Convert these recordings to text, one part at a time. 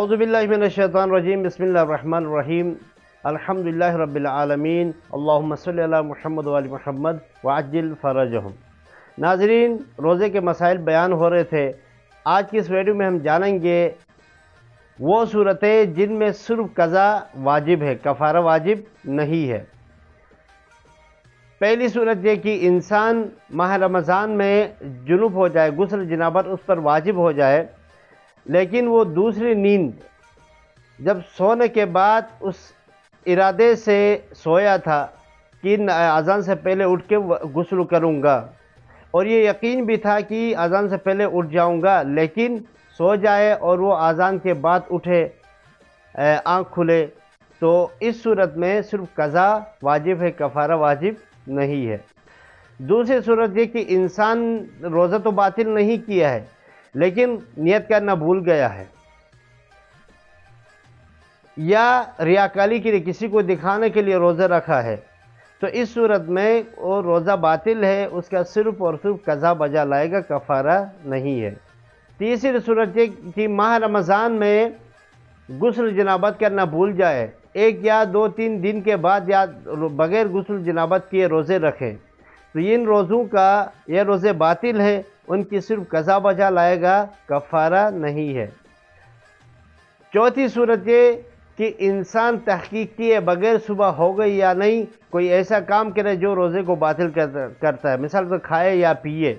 اعوذ باللہ من الشیطان الرجیم، بسم اللہ الرحمن الرحیم، الحمدللہ رب العالمین، اللہم صلی علی محمد و علی محمد وعجل فرجہم۔ ناظرین، روزے کے مسائل بیان ہو رہے تھے۔ آج کی اس ویڈیو میں ہم جانیں گے وہ صورتیں جن میں صرف قضا واجب ہے، کفارہ واجب نہیں ہے۔ پہلی صورت یہ کہ انسان ماہ رمضان میں جنوب ہو جائے، غسل جنابت اس پر واجب ہو جائے، لیکن وہ دوسری نیند جب سونے کے بعد اس ارادے سے سویا تھا کہ اذان سے پہلے اٹھ کے غسل کروں گا، اور یہ یقین بھی تھا کہ اذان سے پہلے اٹھ جاؤں گا، لیکن سو جائے اور وہ اذان کے بعد اٹھے، آنکھ کھلے، تو اس صورت میں صرف قضا واجب ہے، کفارہ واجب نہیں ہے۔ دوسری صورت یہ کہ انسان روزہ تو باطل نہیں کیا ہے، لیکن نیت کرنا بھول گیا ہے، یا ریاکاری کے لیے کسی کو دکھانے کے لیے روزہ رکھا ہے، تو اس صورت میں وہ روزہ باطل ہے، اس کا صرف اور صرف قضا بجا لائے گا، کفارہ نہیں ہے۔ تیسری صورت یہ کہ ماہ رمضان میں غسل جنابت کرنا بھول جائے، ایک یا دو تین دن کے بعد یا بغیر غسل جنابت کیے روزے رکھے، تو ان روزوں کا یہ روزے باطل ہے، ان کی صرف قضا بجا لائے گا، کفارہ نہیں ہے۔ چوتھی صورت یہ کہ انسان تحقیق کیے بغیر صبح ہو گئی یا نہیں، کوئی ایسا کام کرے جو روزے کو باطل کرتا ہے، مثال تو کھائے یا پیے،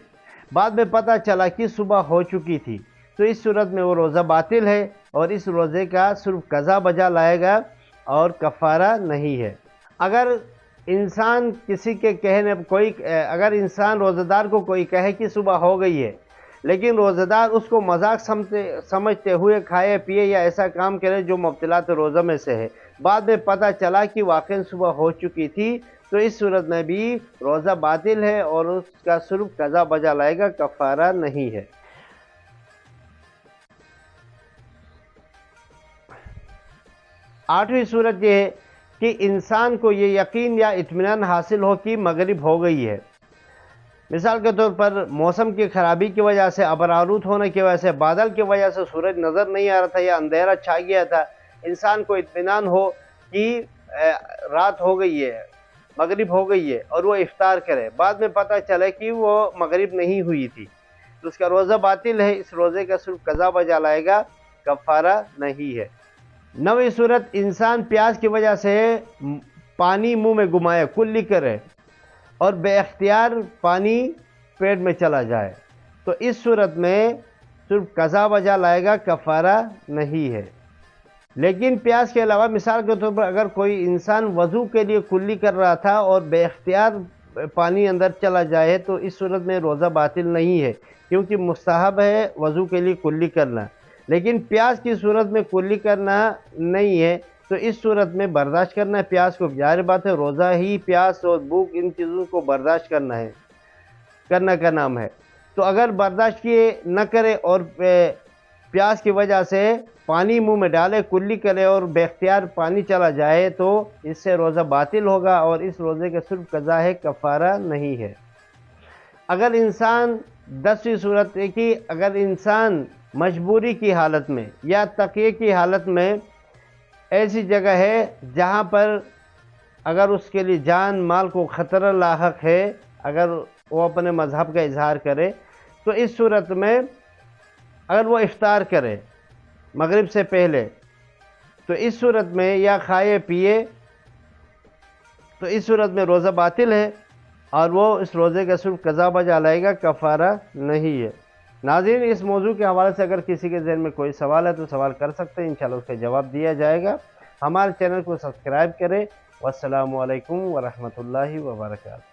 بعد میں پتہ چلا کہ صبح ہو چکی تھی، تو اس صورت میں وہ روزہ باطل ہے اور اس روزے کا صرف قضا بجا لائے گا اور کفارہ نہیں ہے۔ اگر انسان کسی کے کہنے اگر انسان روزہ دار کو کوئی کہے کہ صبح ہو گئی ہے، لیکن روزہ دار اس کو مذاق سمجھتے ہوئے کھائے پیے یا ایسا کام کرے جو مبطلات روزہ میں سے ہے، بعد میں پتہ چلا کہ واقعی صبح ہو چکی تھی، تو اس صورت میں بھی روزہ باطل ہے اور اس کا صرف قضا بجا لائے گا، کفارہ نہیں ہے۔ آٹھویں صورت یہ ہے کہ انسان کو یہ یقین یا اطمینان حاصل ہو کہ مغرب ہو گئی ہے، مثال کے طور پر موسم کی خرابی کی وجہ سے، ابرآلود ہونے کی وجہ سے، بادل کی وجہ سے سورج نظر نہیں آ رہا تھا یا اندھیرا چھا گیا تھا، انسان کو اطمینان ہو کہ رات ہو گئی ہے، مغرب ہو گئی ہے، اور وہ افطار کرے، بعد میں پتہ چلے کہ وہ مغرب نہیں ہوئی تھی، تو اس کا روزہ باطل ہے، اس روزے کا صرف قضا بجا لائے گا، کفارہ نہیں ہے۔ نویں صورت، انسان پیاس کی وجہ سے پانی منہ میں گمائے، کلی کرے اور بے اختیار پانی پیٹ میں چلا جائے، تو اس صورت میں صرف قضا بجا لائے گا، کفارہ نہیں ہے۔ لیکن پیاس کے علاوہ مثال کے طور پر اگر کوئی انسان وضو کے لیے کلی کر رہا تھا اور بے اختیار پانی اندر چلا جائے، تو اس صورت میں روزہ باطل نہیں ہے، کیونکہ مستحب ہے وضو کے لیے کلی کرنا، لیکن پیاس کی صورت میں کلی کرنا نہیں ہے، تو اس صورت میں برداشت کرنا ہے پیاس کو، ظاہر بات ہے روزہ ہی پیاس اور بھوک ان چیزوں کو برداشت کرنا کا نام ہے، تو اگر برداشت کیے نہ کرے اور پیاس کی وجہ سے پانی منہ میں ڈالے، کلی کرے اور بے اختیار پانی چلا جائے، تو اس سے روزہ باطل ہوگا اور اس روزے کا صرف قضا ہے، کفارہ نہیں ہے۔ اگر انسان 10ویں صورت ہے کہ اگر انسان مجبوری کی حالت میں یا تقیے کی حالت میں ایسی جگہ ہے جہاں پر اگر اس کے لیے جان مال کو خطرہ لاحق ہے، اگر وہ اپنے مذہب کا اظہار کرے، تو اس صورت میں اگر وہ افطار کرے مغرب سے پہلے، تو اس صورت میں یا کھائے پیے، تو اس صورت میں روزہ باطل ہے اور وہ اس روزے کا صرف قضا بجا لائے گا، کفارہ نہیں ہے۔ ناظرین، اس موضوع کے حوالے سے اگر کسی کے ذہن میں کوئی سوال ہے تو سوال کر سکتے ہیں، انشاءاللہ اس کا جواب دیا جائے گا۔ ہمارے چینل کو سبسکرائب کریں۔ والسلام علیکم ورحمۃ اللہ وبرکاتہ۔